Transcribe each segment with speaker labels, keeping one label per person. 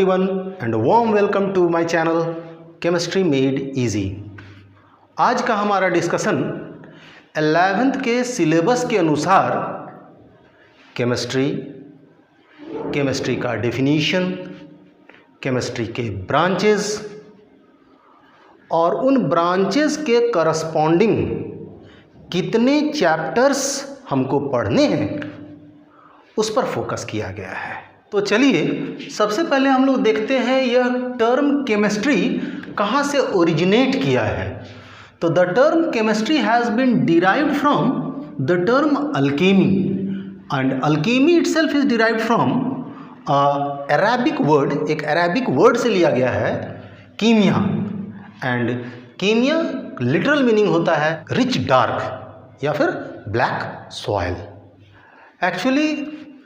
Speaker 1: everyone and a warm welcome to my channel Chemistry Made Easy। आज का हमारा discussion 11th के syllabus के अनुसार केमिस्ट्री का डेफिनीशन, केमिस्ट्री के ब्रांचेस और उन ब्रांचेस के करस्पॉन्डिंग कितने चैप्टर्स हमको पढ़ने हैं उस पर फोकस किया गया है। तो चलिए सबसे पहले हम लोग देखते हैं यह टर्म केमिस्ट्री कहाँ से ओरिजिनेट किया है। तो the term chemistry has been derived from the term alchemy and alchemy itself is derived from Arabic word, एक अरेबिक वर्ड से लिया गया है कीमिया, एंड कीमिया लिटरल मीनिंग होता है रिच डार्क या फिर ब्लैक सॉइल। एक्चुअली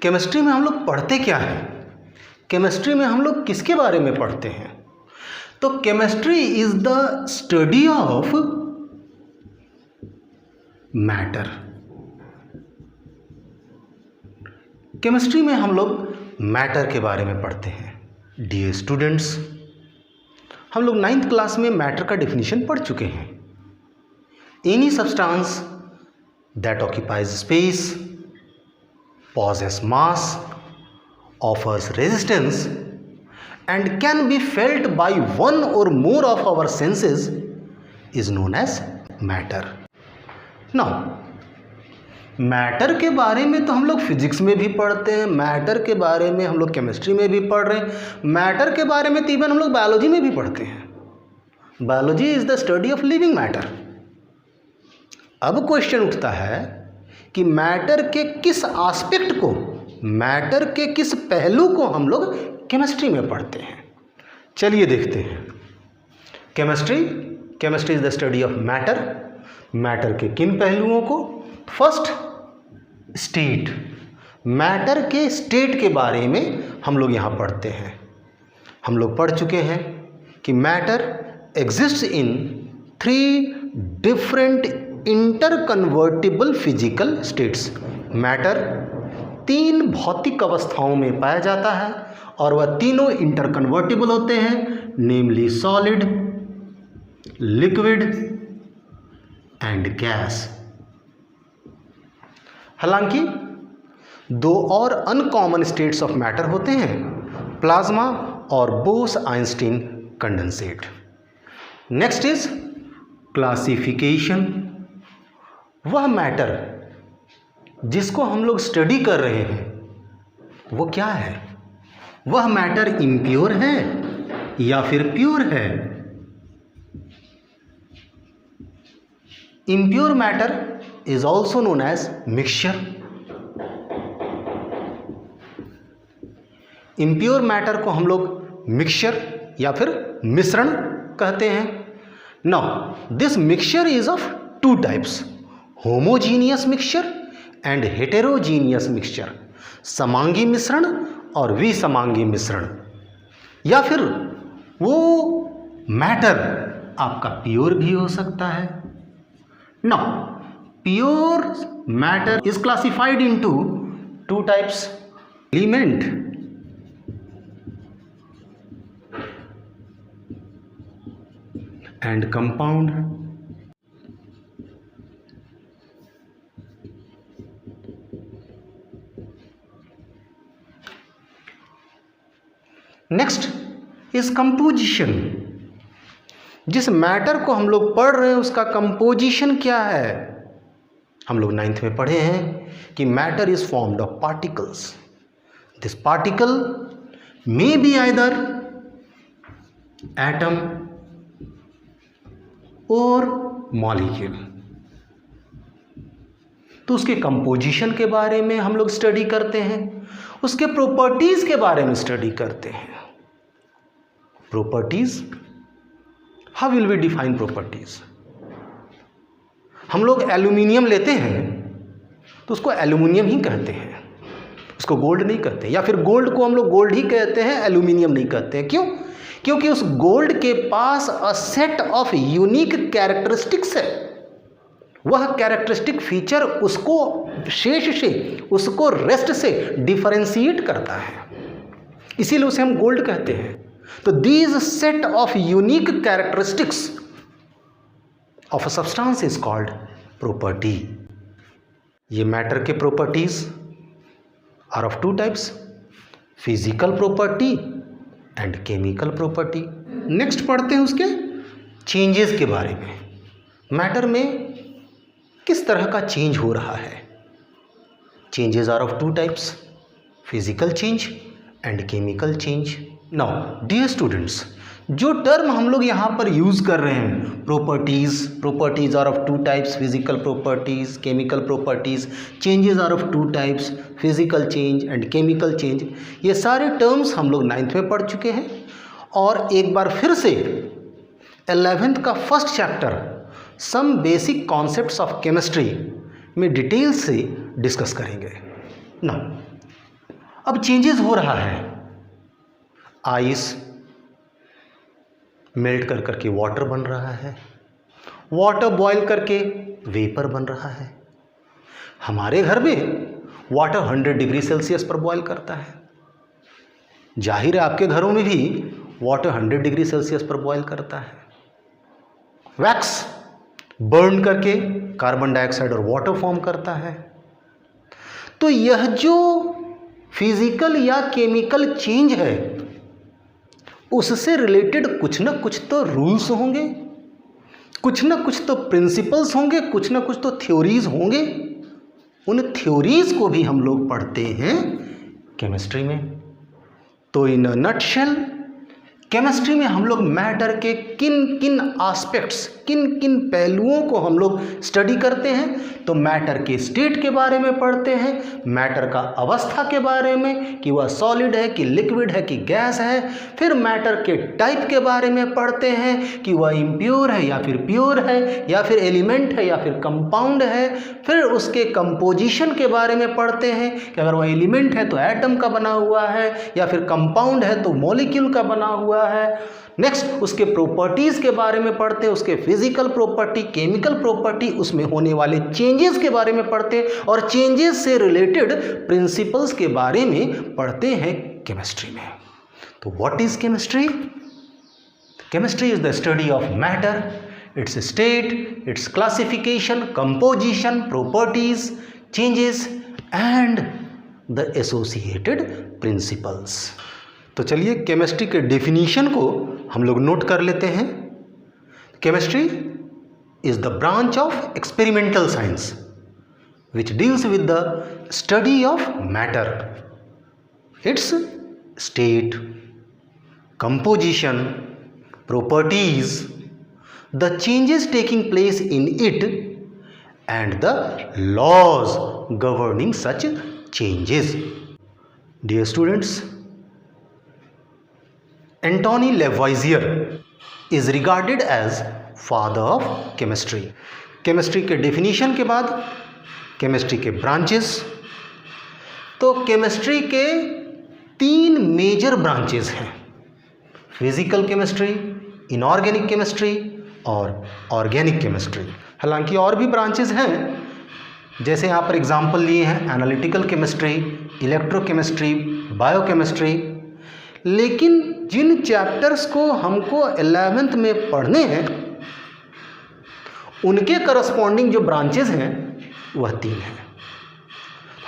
Speaker 1: केमिस्ट्री में हम लोग पढ़ते क्या हैं, केमिस्ट्री में हम लोग किसके बारे में पढ़ते हैं? तो chemistry is the study of matter. Chemistry में हम लोग मैटर के बारे में पढ़ते हैं। डियर स्टूडेंट्स, हम लोग 9th क्लास में मैटर का डेफिनेशन पढ़ चुके हैं। Any substance that occupies space, possess mass, offers resistance and can be felt by one or more of our senses is known as matter। Now, matter के बारे में तो हम लोग फिजिक्स में भी पढ़ते हैं, मैटर के बारे में हम लोग केमिस्ट्री में भी पढ़ रहे हैं, मैटर के बारे में तो इवन हम लोग बायोलॉजी में भी पढ़ते हैं। Biology is the study of living matter. अब क्वेश्चन उठता है कि मैटर के किस एस्पेक्ट को, मैटर के किस पहलू को हम लोग केमिस्ट्री में पढ़ते हैं। चलिए देखते हैं। Chemistry is the study of matter. Matter के किन पहलुओं को? First, state. मैटर के स्टेट के बारे में हम लोग यहाँ पढ़ते हैं। हम लोग पढ़ चुके हैं कि मैटर एग्जिस्ट्स इन 3 डिफरेंट इंटरकन्वर्टिबल फिजिकल स्टेट्स। मैटर 3 भौतिक अवस्थाओं में पाया जाता है और वह तीनों इंटरकन्वर्टिबल होते हैं, नेमली सॉलिड, लिक्विड एंड गैस। हालांकि 2 और अनकॉमन स्टेट्स ऑफ मैटर होते हैं, प्लाज्मा और Bose-Einstein condensate. Next is classification. वह मैटर जिसको हम लोग स्टडी कर रहे हैं वो क्या है? वह मैटर इम्प्योर है या फिर प्योर है? Impure matter is also known as mixture. Impure matter को हम लोग मिक्सचर या फिर मिश्रण कहते हैं। Now this mixture is of 2 types, homogeneous mixture and heterogeneous mixture. समांगी मिश्रण और विसमांगी मिश्रण। या फिर वो मैटर आपका प्योर भी हो सकता है। Now pure matter is classified into 2 types, element and compound. Next is composition. जिस मैटर को हम लोग पढ़ रहे हैं उसका कंपोजिशन क्या है? हम लोग 9th में पढ़े हैं कि matter is formed of particles. This particle may be either atom और मॉलिक्यूल। तो उसके कंपोजिशन के बारे में हम लोग स्टडी करते हैं, उसके प्रॉपर्टीज के बारे में स्टडी करते हैं। Properties, how will we define properties? हम लोग एल्यूमिनियम लेते हैं तो उसको एल्यूमिनियम ही कहते हैं, उसको गोल्ड नहीं कहते, या फिर गोल्ड को हम लोग गोल्ड ही कहते हैं, एल्यूमिनियम नहीं कहते हैं। क्यों? क्योंकि उस गोल्ड के पास a set of unique characteristics है। वह कैरेक्टरिस्टिक फीचर उसको शेष से, उसको रेस्ट से डिफरेंशिएट करता है। इसीलिए उसे हम गोल्ड कहते हैं। तो these set of unique characteristics of a substance is called property. ये मैटर के properties are of two types, physical property and chemical property. Next पढ़ते हैं उसके चेंजेस के बारे में। मैटर में किस तरह का चेंज हो रहा है। Changes are of two types, physical change and chemical change. Now dear students, जो टर्म हम लोग यहाँ पर यूज़ कर रहे हैं, properties are of two types, physical properties, chemical properties, changes are of two types, physical change and chemical change, ये सारे टर्म्स हम लोग 9th में पढ़ चुके हैं। और एक बार फिर से 11th का first chapter some basic concepts of chemistry में डिटेल से डिस्कस करेंगे ना। अब चेंजेस हो रहा है, आइस मेल्ट कर करके वाटर बन रहा है, वाटर बॉयल करके वेपर बन रहा है। हमारे घर में वाटर 100 डिग्री सेल्सियस पर बॉयल करता है, जाहिर है आपके घरों में भी वाटर 100 डिग्री सेल्सियस पर बॉयल करता है। वैक्स बर्न करके कार्बन डाइऑक्साइड और वाटर फॉर्म करता है। तो यह जो फिजिकल या केमिकल चेंज है, उससे रिलेटेड कुछ ना कुछ तो रूल्स होंगे, कुछ ना कुछ तो प्रिंसिपल्स होंगे, कुछ ना कुछ तो थ्योरीज होंगे। उन थ्योरीज को भी हम लोग पढ़ते हैं केमिस्ट्री में। तो इन अ नटशेल, केमिस्ट्री में हम लोग मैटर के किन किन एस्पेक्ट्स, किन किन पहलुओं को हम लोग स्टडी करते हैं। तो मैटर के स्टेट के बारे में पढ़ते हैं, मैटर का अवस्था के बारे में कि वह सॉलिड है कि लिक्विड है कि गैस है। फिर मैटर के टाइप के बारे में पढ़ते हैं कि वह इम्प्योर है या फिर प्योर है, या फिर एलिमेंट है या फिर कंपाउंड है। फिर उसके कंपोजिशन के बारे में पढ़ते हैं कि अगर वह एलिमेंट है तो एटम का बना हुआ है, या फिर कंपाउंड है तो मॉलिक्यूल का बना हुआ है। नेक्स्ट उसके प्रॉपर्टीज के बारे में पढ़ते हैं, उसके फिजिकल प्रॉपर्टी, केमिकल प्रॉपर्टी, उसमें होने वाले चेंजेस के बारे में पढ़ते हैं, और चेंजेस से रिलेटेड प्रिंसिपल्स के बारे में पढ़ते हैं केमिस्ट्री में। तो what is chemistry? Chemistry is the study of matter, its state, it's classification, composition, properties, changes and the associated principles. तो चलिए केमिस्ट्री के डेफिनेशन को हम लोग नोट कर लेते हैं। Chemistry is the branch of experimental science which deals with the study of matter, its state, composition, properties, the changes taking place in it and the laws governing such changes. Dear students, Antoine Lavoisier is regarded as father of chemistry. Chemistry के definition के बाद chemistry के branches. तो chemistry के 3 major branches हैं, physical chemistry, inorganic chemistry और organic chemistry. हालांकि और भी ब्रांचेस हैं, जैसे यहाँ पर एग्जाम्पल लिए हैं एनालिटिकल केमिस्ट्री, इलेक्ट्रोकेमिस्ट्री, बायोकेमिस्ट्री। लेकिन जिन चैप्टर्स को हमको 11th में पढ़ने हैं, उनके करस्पॉन्डिंग जो ब्रांचेस हैं वह 3 हैं।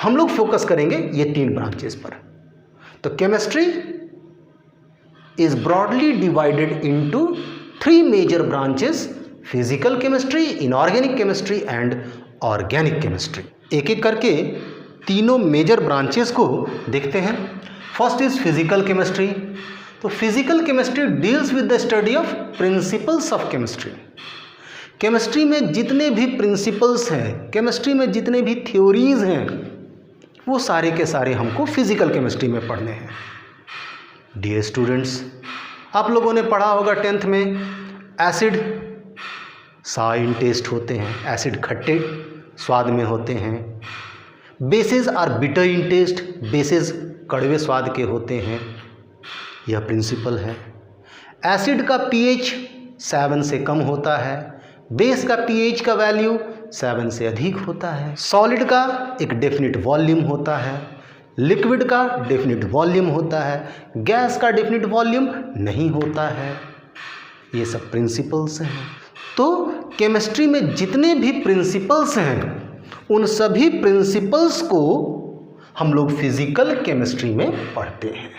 Speaker 1: हम लोग फोकस करेंगे ये 3 ब्रांचेस पर। तो chemistry is broadly divided into 3 major branches, physical chemistry, inorganic chemistry and organic chemistry. एक एक करके तीनों मेजर ब्रांचेस को देखते हैं। First is physical chemistry. तो physical chemistry deals with the study of principles of chemistry. Chemistry में जितने भी प्रिंसिपल्स हैं, केमिस्ट्री में जितने भी थ्योरीज हैं, वो सारे के सारे हमको फिजिकल केमिस्ट्री में पढ़ने हैं। डियर स्टूडेंट्स, आप लोगों ने पढ़ा होगा 10th में एसिड सार इन टेस्ट होते हैं, एसिड खट्टे स्वाद में होते हैं। Bases are bitter in taste, bases कड़वे स्वाद के होते हैं। यह प्रिंसिपल है। एसिड का pH 7 से कम होता है, बेस का pH का वैल्यू 7 से अधिक होता है। सॉलिड का एक डेफिनिट वॉल्यूम होता है, लिक्विड का डेफिनिट वॉल्यूम होता है, गैस का डेफिनिट वॉल्यूम नहीं होता है। ये सब प्रिंसिपल्स हैं। तो केमिस्ट्री में जितने भी प्रिंसिपल्स हैं उन सभी प्रिंसिपल्स को हम लोग फिजिकल केमिस्ट्री में पढ़ते हैं।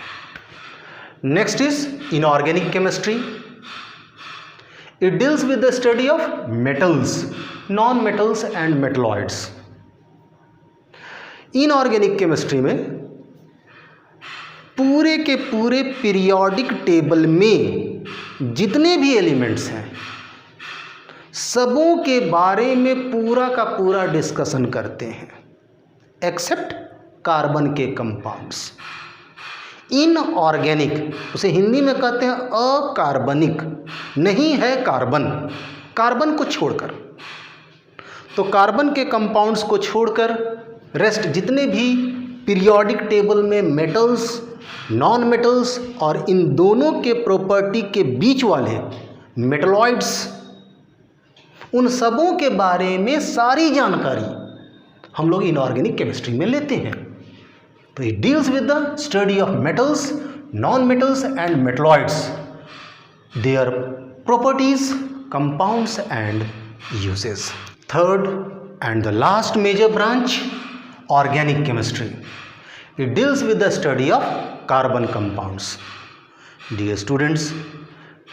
Speaker 1: Next is inorganic chemistry. It deals with the study of metals, non metals and metalloids. Inorganic chemistry में पूरे के पूरे पीरियोडिक टेबल में जितने भी एलिमेंट्स हैं सबों के बारे में पूरा का पूरा डिस्कशन करते हैं, एक्सेप्ट कार्बन के कंपाउंड्स। इनऑर्गेनिक उसे हिंदी में कहते हैं अकार्बनिक, नहीं है कार्बन, कार्बन को छोड़कर। तो कार्बन के कंपाउंड्स को छोड़कर रेस्ट जितने भी पीरियोडिक टेबल में मेटल्स, नॉन मेटल्स और इन दोनों के प्रॉपर्टी के बीच वाले मेटलॉइड्स, उन सबों के बारे में सारी जानकारी हम लोग इनऑर्गेनिक केमिस्ट्री में लेते हैं। तो it deals with the study of metals, non metals and metalloids, their properties, compounds and uses. Third and the last major branch, organic chemistry. It deals with the study of carbon compounds. Dear students,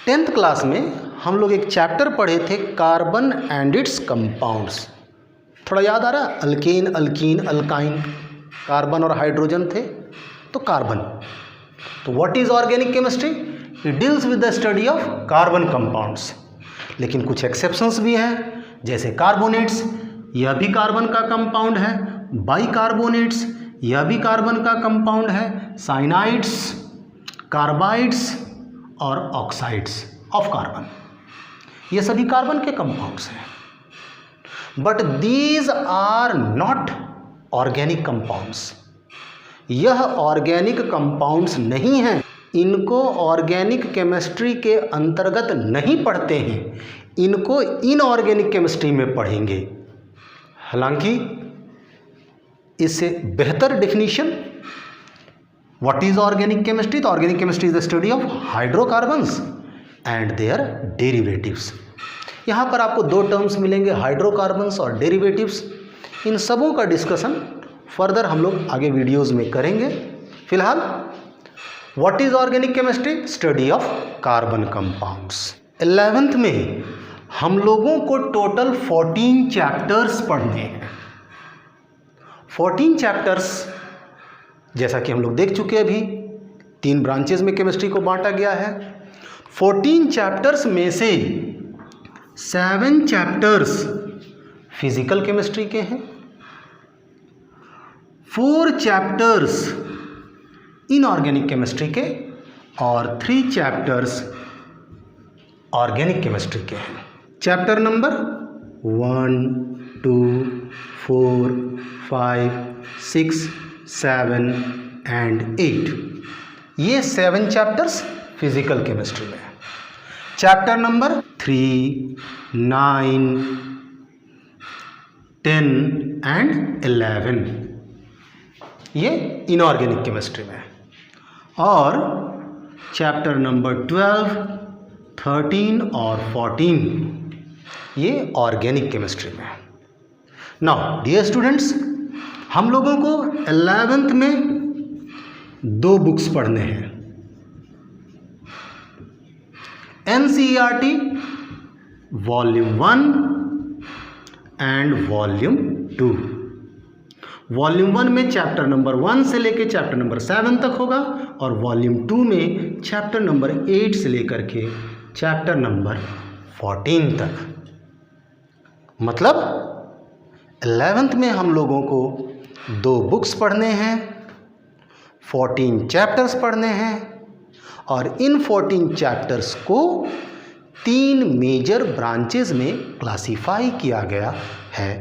Speaker 1: 10th class में हम लोग एक chapter पढ़े थे carbon and it's compounds. थोड़ा याद आ रहा है? अल्केन, अल्कीन, अल्काइन, कार्बन और हाइड्रोजन थे, तो कार्बन। तो what is organic chemistry? It deals with the study of carbon compounds. लेकिन कुछ एक्सेप्शंस भी हैं, जैसे कार्बोनेट्स, यह भी कार्बन का कंपाउंड है। बाइकार्बोनेट्स, यह भी कार्बन का कंपाउंड है। साइनाइड्स, कार्बाइड्स और ऑक्साइड्स ऑफ कार्बन, ये सभी कार्बन के कंपाउंड्स हैं। But these are not organic compounds. यह ऑर्गेनिक कंपाउंड्स नहीं हैं, इनको ऑर्गेनिक केमिस्ट्री के अंतर्गत नहीं पढ़ते हैं, इनको इनऑर्गेनिक केमिस्ट्री में पढ़ेंगे। हालांकि इससे बेहतर definition what is organic chemistry? तो organic chemistry is the study of hydrocarbons and their derivatives. यहाँ पर आपको दो टर्म्स मिलेंगे, हाइड्रोकार्बन्स और डेरिवेटिव्स। इन सबों का डिस्कशन फर्दर हम लोग आगे वीडियोस में करेंगे। फिलहाल what is organic chemistry? Study of carbon compounds. 11th में हम लोगों को टोटल 14 चैप्टर्स पढ़ने हैं। 14 चैप्टर्स जैसा कि हम लोग देख चुके हैं, अभी 3 ब्रांचेज में केमिस्ट्री को बांटा गया है। 14 चैप्टर्स में से 7 चैप्टर्स फिजिकल केमिस्ट्री के हैं, 4 चैप्टर्स इनऑर्गेनिक केमिस्ट्री के और 3 चैप्टर्स ऑर्गेनिक केमिस्ट्री के हैं। चैप्टर नंबर 1, 2, 4, 5, 6, 7 एंड 8, ये 7 चैप्टर्स फिजिकल केमिस्ट्री में है। चैप्टर नंबर 3, 9, 10 एंड 11 ये इनऑर्गेनिक केमिस्ट्री में है। और चैप्टर नंबर 12, 13 और 14 ये ऑर्गेनिक केमिस्ट्री में है। नाउ डियर स्टूडेंट्स, हम लोगों को 11th में 2 बुक्स पढ़ने हैं, NCERT volume 1 and volume 2। Volume 1 में चैप्टर नंबर 1 से लेकर चैप्टर नंबर 7 तक होगा और वॉल्यूम 2 में चैप्टर नंबर 8 से लेकर के चैप्टर नंबर 14 तक। मतलब 11th में हम लोगों को 2 बुक्स पढ़ने हैं, 14 चैप्टर्स पढ़ने हैं और इन 14 चैप्टर्स को 3 मेजर ब्रांचेस में क्लासिफाई किया गया है।